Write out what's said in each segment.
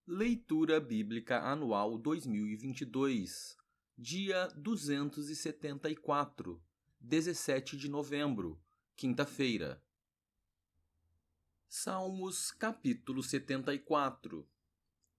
Leitura Bíblica Anual 2022, dia 274, 17 de novembro, quinta-feira. Salmos capítulo 74.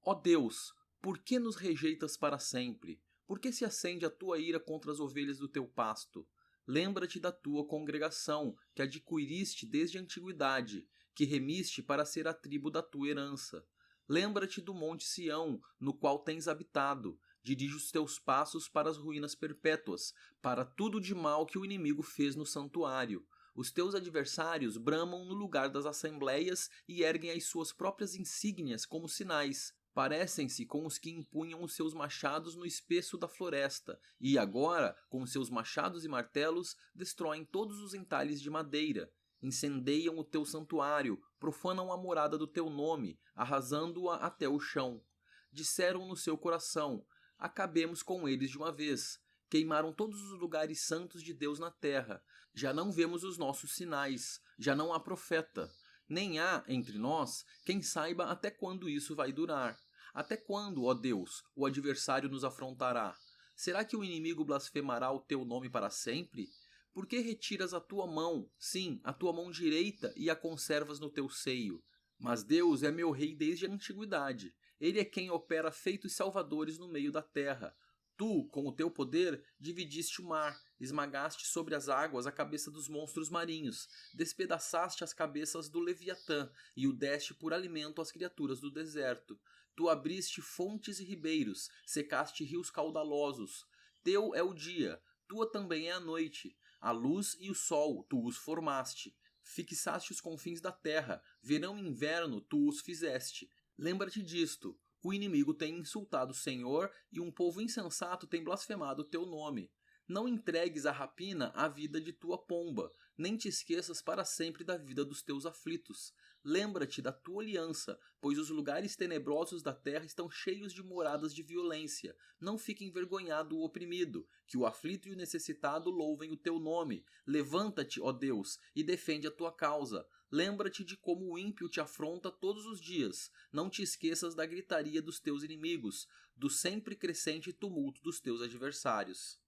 Ó Deus, por que nos rejeitas para sempre? Por que se acende a tua ira contra as ovelhas do teu pasto? Lembra-te da tua congregação, que adquiriste desde a antiguidade, que remiste para ser a tribo da tua herança. Lembra-te do monte Sião, no qual tens habitado. Dirige os teus passos para as ruínas perpétuas, para tudo de mal que o inimigo fez no santuário. Os teus adversários bramam no lugar das assembleias e erguem as suas próprias insígnias como sinais. Parecem-se com os que empunham os seus machados no espesso da floresta, e agora, com seus machados e martelos, destroem todos os entalhes de madeira. Incendeiam o teu santuário, profanam a morada do teu nome, arrasando-a até o chão. Disseram no seu coração: acabemos com eles de uma vez. Queimaram todos os lugares santos de Deus na terra. Já não vemos os nossos sinais, já não há profeta. Nem há, entre nós, quem saiba até quando isso vai durar. Até quando, ó Deus, o adversário nos afrontará? Será que o inimigo blasfemará o teu nome para sempre? Por que retiras a tua mão, sim, a tua mão direita, e a conservas no teu seio? Mas Deus é meu rei desde a antiguidade. Ele é quem opera feitos salvadores no meio da terra. Tu, com o teu poder, dividiste o mar, esmagaste sobre as águas a cabeça dos monstros marinhos, despedaçaste as cabeças do Leviatã e o deste por alimento às criaturas do deserto. Tu abriste fontes e ribeiros, secaste rios caudalosos. Teu é o dia, tua também é a noite. A luz e o sol, tu os formaste. Fixaste os confins da terra, verão e inverno, tu os fizeste. Lembra-te disto. O inimigo tem insultado o Senhor e um povo insensato tem blasfemado o teu nome. Não entregues à rapina a vida de tua pomba, nem te esqueças para sempre da vida dos teus aflitos. Lembra-te da tua aliança, pois os lugares tenebrosos da terra estão cheios de moradas de violência. Não fique envergonhado o oprimido, que o aflito e o necessitado louvem o teu nome. Levanta-te, ó Deus, e defende a tua causa. Lembra-te de como o ímpio te afronta todos os dias. Não te esqueças da gritaria dos teus inimigos, do sempre crescente tumulto dos teus adversários.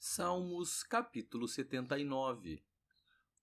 Salmos capítulo 79.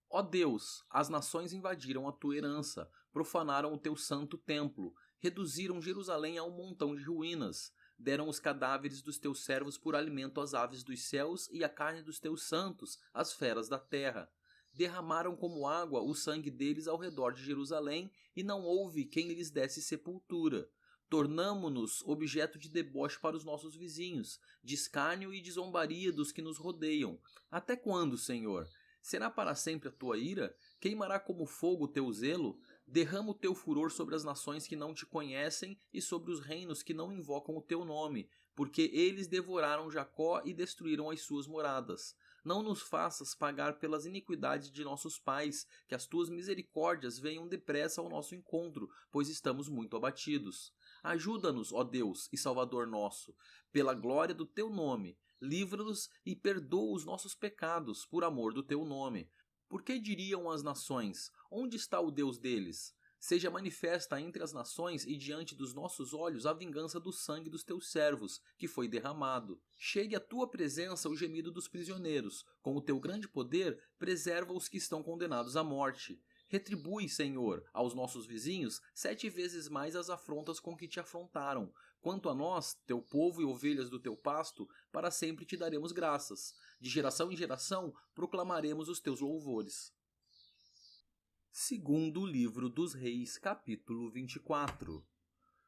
Ó Deus, as nações invadiram a tua herança, profanaram o teu santo templo, reduziram Jerusalém a um montão de ruínas, deram os cadáveres dos teus servos por alimento às aves dos céus e a carne dos teus santos às feras da terra. Derramaram como água o sangue deles ao redor de Jerusalém e não houve quem lhes desse sepultura. Tornamo-nos objeto de deboche para os nossos vizinhos, de escárnio e de zombaria dos que nos rodeiam. Até quando, Senhor? Será para sempre a tua ira? Queimará como fogo o teu zelo? Derrama o teu furor sobre as nações que não te conhecem e sobre os reinos que não invocam o teu nome, porque eles devoraram Jacó e destruíram as suas moradas. Não nos faças pagar pelas iniquidades de nossos pais, que as tuas misericórdias venham depressa ao nosso encontro, pois estamos muito abatidos. Ajuda-nos, ó Deus e Salvador nosso, pela glória do teu nome. Livra-nos e perdoa os nossos pecados, por amor do teu nome. Por que diriam as nações: onde está o Deus deles? Seja manifesta entre as nações e diante dos nossos olhos a vingança do sangue dos teus servos, que foi derramado. Chegue à tua presença o gemido dos prisioneiros. Com o teu grande poder, preserva os que estão condenados à morte. Retribui, Senhor, aos nossos vizinhos 7 vezes mais as afrontas com que te afrontaram. Quanto a nós, teu povo e ovelhas do teu pasto, para sempre te daremos graças. De geração em geração proclamaremos os teus louvores. Segundo o livro dos Reis, capítulo 24.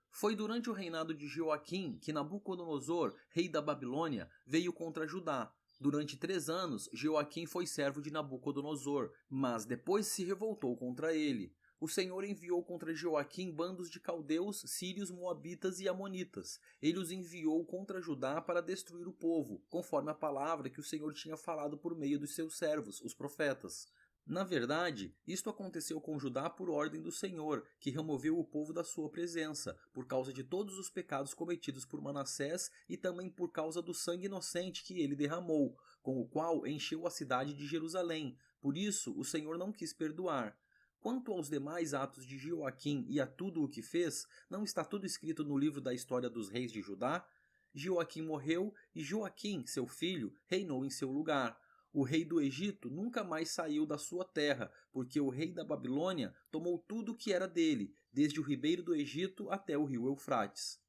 Foi durante o reinado de Joaquim que Nabucodonosor, rei da Babilônia, veio contra Judá. Durante 3 anos, Joaquim foi servo de Nabucodonosor, mas depois se revoltou contra ele. O Senhor enviou contra Joaquim bandos de caldeus, sírios, moabitas e amonitas. Ele os enviou contra Judá para destruir o povo, conforme a palavra que o Senhor tinha falado por meio dos seus servos, os profetas. Na verdade, isto aconteceu com Judá por ordem do Senhor, que removeu o povo da sua presença, por causa de todos os pecados cometidos por Manassés e também por causa do sangue inocente que ele derramou, com o qual encheu a cidade de Jerusalém. Por isso, o Senhor não quis perdoar. Quanto aos demais atos de Jeoaquim e a tudo o que fez, não está tudo escrito no livro da história dos reis de Judá? Jeoaquim morreu e Joaquim, seu filho, reinou em seu lugar. O rei do Egito nunca mais saiu da sua terra, porque o rei da Babilônia tomou tudo o que era dele, desde o ribeiro do Egito até o rio Eufrates.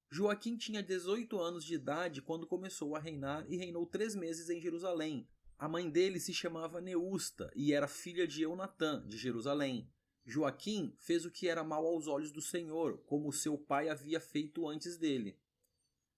Joaquim tinha 18 anos de idade quando começou a reinar e reinou 3 meses em Jerusalém. A mãe dele se chamava Neusta e era filha de Eunatã, de Jerusalém. Joaquim fez o que era mal aos olhos do Senhor, como seu pai havia feito antes dele.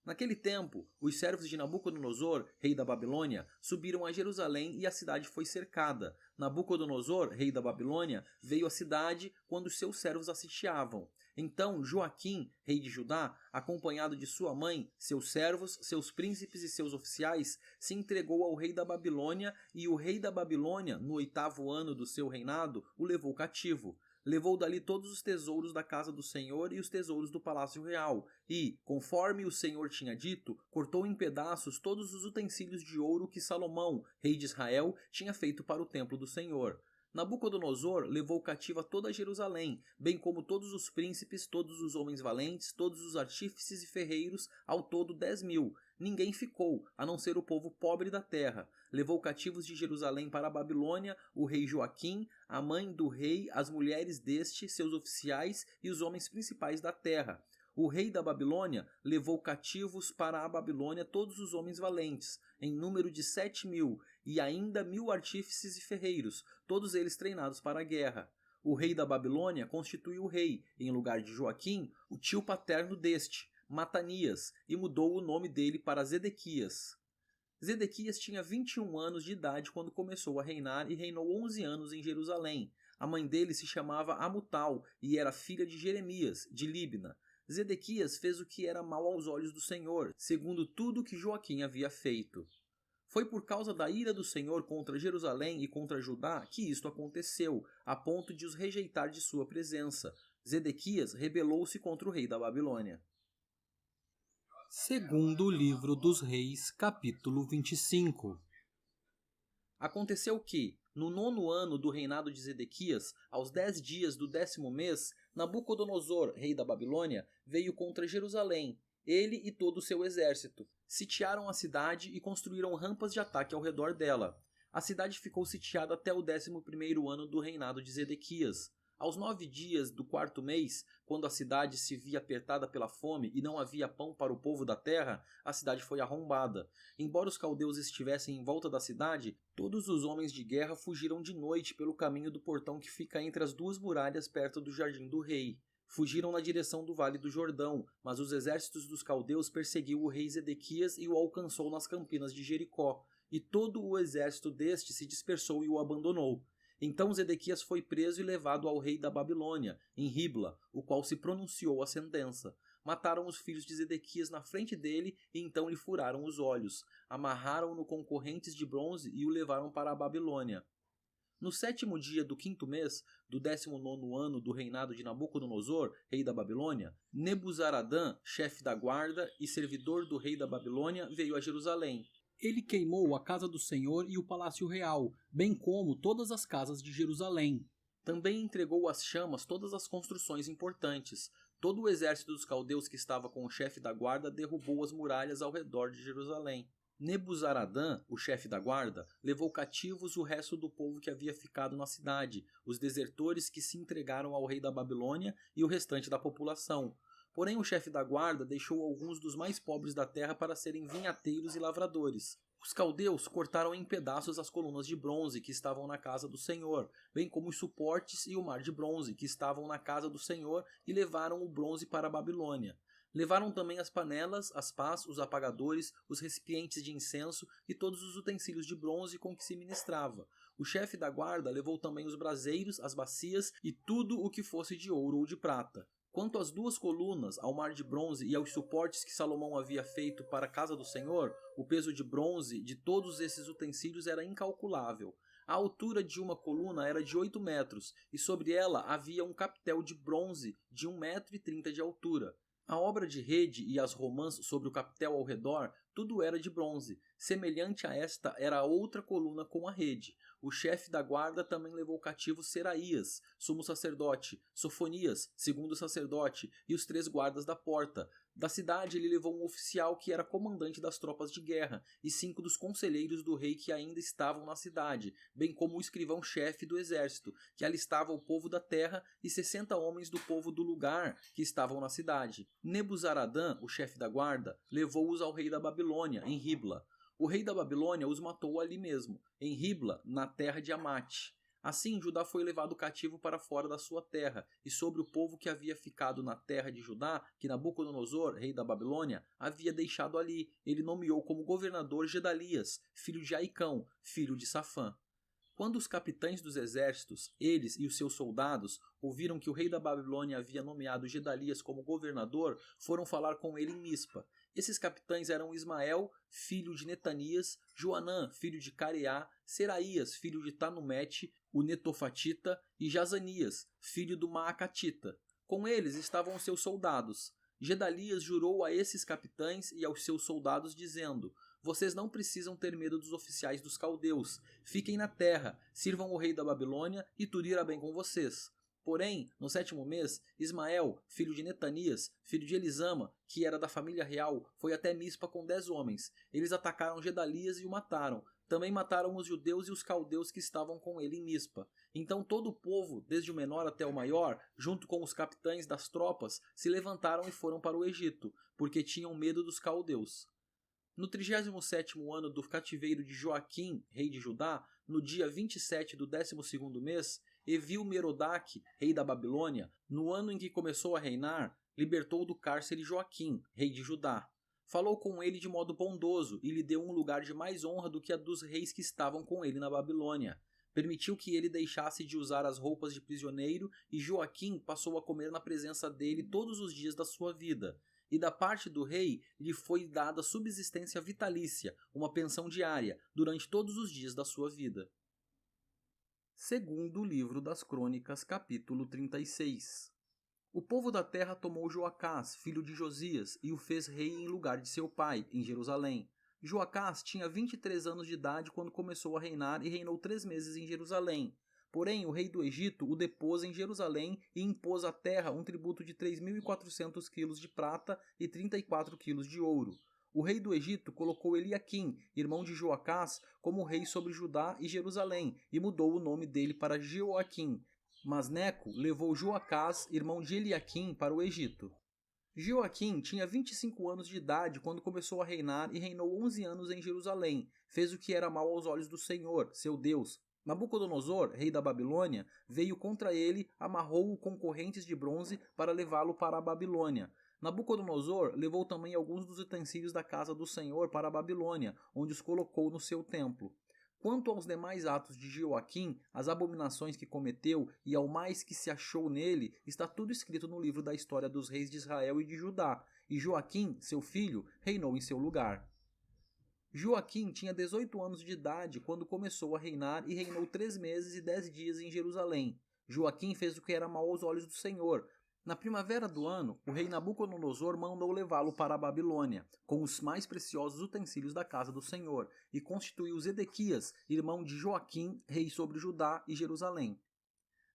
Naquele tempo, os servos de Nabucodonosor, rei da Babilônia, subiram a Jerusalém e a cidade foi cercada. Nabucodonosor, rei da Babilônia, veio à cidade quando os seus servos a sitiavam. Então Joaquim, rei de Judá, acompanhado de sua mãe, seus servos, seus príncipes e seus oficiais, se entregou ao rei da Babilônia, e o rei da Babilônia, no 8º ano do seu reinado, o levou cativo. Levou dali todos os tesouros da casa do Senhor e os tesouros do palácio real, e, conforme o Senhor tinha dito, cortou em pedaços todos os utensílios de ouro que Salomão, rei de Israel, tinha feito para o templo do Senhor. Nabucodonosor levou cativa toda Jerusalém, bem como todos os príncipes, todos os homens valentes, todos os artífices e ferreiros, ao todo 10.000. Ninguém ficou, a não ser o povo pobre da terra. Levou cativos de Jerusalém para a Babilônia o rei Joaquim, a mãe do rei, as mulheres deste, seus oficiais e os homens principais da terra. O rei da Babilônia levou cativos para a Babilônia todos os homens valentes, em número de 7.000, e ainda 1.000 artífices e ferreiros, todos eles treinados para a guerra. O rei da Babilônia constituiu o rei, em lugar de Joaquim, o tio paterno deste, Matanias, e mudou o nome dele para Zedequias. Zedequias tinha 21 anos de idade quando começou a reinar e reinou 11 anos em Jerusalém. A mãe dele se chamava Amutal e era filha de Jeremias, de Líbna. Zedequias fez o que era mal aos olhos do Senhor, segundo tudo que Joaquim havia feito. Foi por causa da ira do Senhor contra Jerusalém e contra Judá que isto aconteceu, a ponto de os rejeitar de sua presença. Zedequias rebelou-se contra o rei da Babilônia. Segundo livro dos Reis, capítulo 25. Aconteceu que, no 9º ano do reinado de Zedequias, aos 10 dias do 10º mês, Nabucodonosor, rei da Babilônia, veio contra Jerusalém, ele e todo o seu exército. Sitiaram a cidade e construíram rampas de ataque ao redor dela. A cidade ficou sitiada até o 11º ano do reinado de Zedequias. Aos 9 dias do 4º mês, quando a cidade se via apertada pela fome e não havia pão para o povo da terra, a cidade foi arrombada. Embora os caldeus estivessem em volta da cidade, todos os homens de guerra fugiram de noite pelo caminho do portão que fica entre as 2 muralhas perto do jardim do rei. Fugiram na direção do Vale do Jordão, mas os exércitos dos caldeus perseguiu o rei Zedequias e o alcançou nas campinas de Jericó, e todo o exército deste se dispersou e o abandonou. Então Zedequias foi preso e levado ao rei da Babilônia, em Ribla, o qual se pronunciou a sentença. Mataram os filhos de Zedequias na frente dele e então lhe furaram os olhos. Amarraram-no com correntes de bronze e o levaram para a Babilônia. No 7º dia do 5º mês, do 19º ano do reinado de Nabucodonosor, rei da Babilônia, Nebuzaradã, chefe da guarda e servidor do rei da Babilônia, veio a Jerusalém. Ele queimou a casa do Senhor e o palácio real, bem como todas as casas de Jerusalém. Também entregou às chamas todas as construções importantes. Todo o exército dos caldeus que estava com o chefe da guarda derrubou as muralhas ao redor de Jerusalém. Nebuzaradã, o chefe da guarda, levou cativos o resto do povo que havia ficado na cidade, os desertores que se entregaram ao rei da Babilônia e o restante da população. Porém, o chefe da guarda deixou alguns dos mais pobres da terra para serem vinhateiros e lavradores. Os caldeus cortaram em pedaços as colunas de bronze que estavam na casa do Senhor, bem como os suportes e o mar de bronze que estavam na casa do Senhor, e levaram o bronze para a Babilônia. Levaram também as panelas, as pás, os apagadores, os recipientes de incenso e todos os utensílios de bronze com que se ministrava. O chefe da guarda levou também os braseiros, as bacias e tudo o que fosse de ouro ou de prata. Quanto às 2 colunas, ao mar de bronze e aos suportes que Salomão havia feito para a casa do Senhor, o peso de bronze de todos esses utensílios era incalculável. A altura de uma coluna era de 8 metros, e sobre ela havia um capitel de bronze de 1,30 m de altura. A obra de rede e as romãs sobre o capitel ao redor, tudo era de bronze. Semelhante a esta era a outra coluna com a rede. O chefe da guarda também levou cativo Seraías, sumo sacerdote, Sofonias, segundo sacerdote, e os 3 guardas da porta. Da cidade ele levou um oficial que era comandante das tropas de guerra, e 5 dos conselheiros do rei que ainda estavam na cidade, bem como o escrivão-chefe do exército, que alistava o povo da terra, e 60 homens do povo do lugar que estavam na cidade. Nebuzaradã, o chefe da guarda, levou-os ao rei da Babilônia, em Ribla. O rei da Babilônia os matou ali mesmo, em Ribla, na terra de Amate. Assim, Judá foi levado cativo para fora da sua terra, e sobre o povo que havia ficado na terra de Judá, que Nabucodonosor, rei da Babilônia, havia deixado ali, ele nomeou como governador Gedalias, filho de Aicão, filho de Safã. Quando os capitães dos exércitos, eles e os seus soldados, ouviram que o rei da Babilônia havia nomeado Gedalias como governador, foram falar com ele em Mispa. Esses capitães eram Ismael, filho de Netanias, Joanã, filho de Careá, Seraías, filho de Tanumete, o Netofatita, e Jazanias, filho do Maacatita. Com eles estavam os seus soldados. Gedalias jurou a esses capitães e aos seus soldados, dizendo: vocês não precisam ter medo dos oficiais dos caldeus. Fiquem na terra, sirvam o rei da Babilônia e tudo irá bem com vocês. Porém, no 7º mês, Ismael, filho de Netanias, filho de Elisama, que era da família real, foi até Mispa com 10 homens. Eles atacaram Gedalias e o mataram. Também mataram os judeus e os caldeus que estavam com ele em Mispa. Então todo o povo, desde o menor até o maior, junto com os capitães das tropas, se levantaram e foram para o Egito, porque tinham medo dos caldeus. No 37º ano do cativeiro de Joaquim, rei de Judá, no dia 27 do 12º mês, Evil-Merodach, rei da Babilônia, no ano em que começou a reinar, libertou do cárcere Joaquim, rei de Judá. Falou com ele de modo bondoso e lhe deu um lugar de mais honra do que a dos reis que estavam com ele na Babilônia. Permitiu que ele deixasse de usar as roupas de prisioneiro e Joaquim passou a comer na presença dele todos os dias da sua vida. E da parte do rei lhe foi dada subsistência vitalícia, uma pensão diária, durante todos os dias da sua vida. Segundo livro das Crônicas, capítulo 36. O povo da terra tomou Joacás, filho de Josias, e o fez rei em lugar de seu pai, em Jerusalém. Joacás tinha 23 anos de idade quando começou a reinar e reinou 3 meses em Jerusalém. Porém, o rei do Egito o depôs em Jerusalém e impôs à terra um tributo de 3.400 quilos de prata e 34 quilos de ouro. O rei do Egito colocou Eliaquim, irmão de Joacás, como rei sobre Judá e Jerusalém, e mudou o nome dele para Jeoaquim. Mas Neco levou Joacás, irmão de Eliaquim, para o Egito. Joaquim tinha 25 anos de idade quando começou a reinar e reinou 11 anos em Jerusalém. Fez o que era mal aos olhos do Senhor, seu Deus. Nabucodonosor, rei da Babilônia, veio contra ele, amarrou-o com correntes de bronze para levá-lo para a Babilônia. Nabucodonosor levou também alguns dos utensílios da casa do Senhor para a Babilônia, onde os colocou no seu templo. Quanto aos demais atos de Joaquim, as abominações que cometeu e ao mais que se achou nele, está tudo escrito no livro da história dos reis de Israel e de Judá, e Joaquim, seu filho, reinou em seu lugar. Joaquim tinha 18 anos de idade quando começou a reinar e reinou 3 meses e 10 dias em Jerusalém. Joaquim fez o que era mal aos olhos do Senhor. Na primavera do ano, o rei Nabucodonosor mandou levá-lo para a Babilônia, com os mais preciosos utensílios da casa do Senhor, e constituiu Zedequias, irmão de Joaquim, rei sobre Judá e Jerusalém.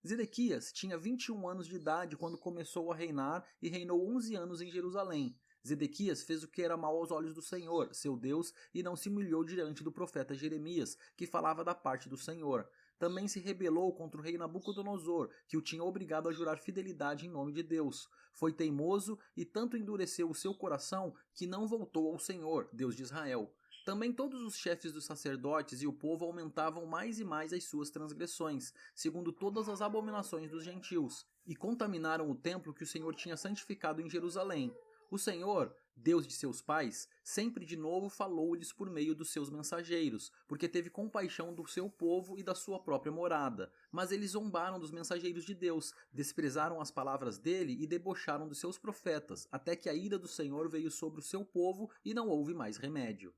Zedequias tinha 21 anos de idade quando começou a reinar e reinou 11 anos em Jerusalém. Zedequias fez o que era mal aos olhos do Senhor, seu Deus, e não se humilhou diante do profeta Jeremias, que falava da parte do Senhor. Também se rebelou contra o rei Nabucodonosor, que o tinha obrigado a jurar fidelidade em nome de Deus. Foi teimoso e tanto endureceu o seu coração que não voltou ao Senhor, Deus de Israel. Também todos os chefes dos sacerdotes e o povo aumentavam mais e mais as suas transgressões, segundo todas as abominações dos gentios, e contaminaram o templo que o Senhor tinha santificado em Jerusalém. O Senhor, Deus de seus pais, sempre de novo falou-lhes por meio dos seus mensageiros, porque teve compaixão do seu povo e da sua própria morada. Mas eles zombaram dos mensageiros de Deus, desprezaram as palavras dele e debocharam dos seus profetas, até que a ira do Senhor veio sobre o seu povo e não houve mais remédio.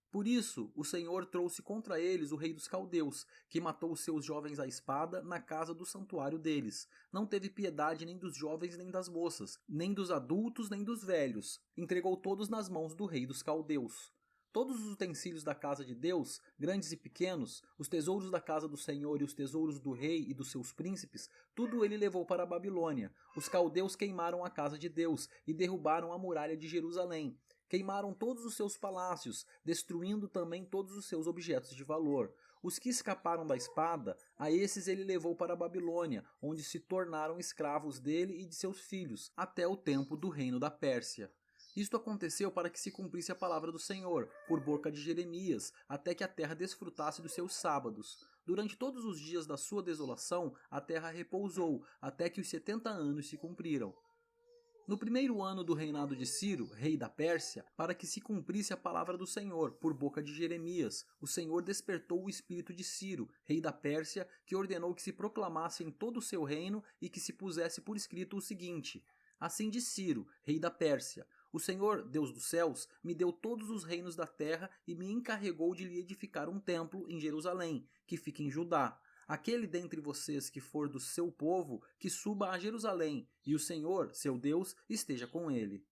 Por isso, o Senhor trouxe contra eles o rei dos caldeus, que matou os seus jovens à espada na casa do santuário deles. Não teve piedade nem dos jovens nem das moças, nem dos adultos nem dos velhos. Entregou todos nas mãos do rei dos caldeus. todos os utensílios da casa de Deus, grandes e pequenos, os tesouros da casa do Senhor e os tesouros do rei e dos seus príncipes, tudo ele levou para a Babilônia. Os caldeus queimaram a casa de Deus e derrubaram a muralha de Jerusalém. Queimaram todos os seus palácios, destruindo também todos os seus objetos de valor. Os que escaparam da espada, a esses ele levou para a Babilônia, onde se tornaram escravos dele e de seus filhos, até o tempo do reino da Pérsia. Isto aconteceu para que se cumprisse a palavra do Senhor, por boca de Jeremias, até que a terra desfrutasse dos seus sábados. Durante todos os dias da sua desolação, a terra repousou, até que os 70 anos se cumpriram. No primeiro ano do reinado de Ciro, rei da Pérsia, para que se cumprisse a palavra do Senhor, por boca de Jeremias, o Senhor despertou o espírito de Ciro, rei da Pérsia, que ordenou que se proclamasse em todo o seu reino e que se pusesse por escrito o seguinte: Assim diz Ciro, rei da Pérsia: O Senhor, Deus dos céus, me deu todos os reinos da terra e me encarregou de lhe edificar um templo em Jerusalém, que fica em Judá. Aquele dentre vocês que for do seu povo, que suba a Jerusalém, e o Senhor, seu Deus, esteja com ele.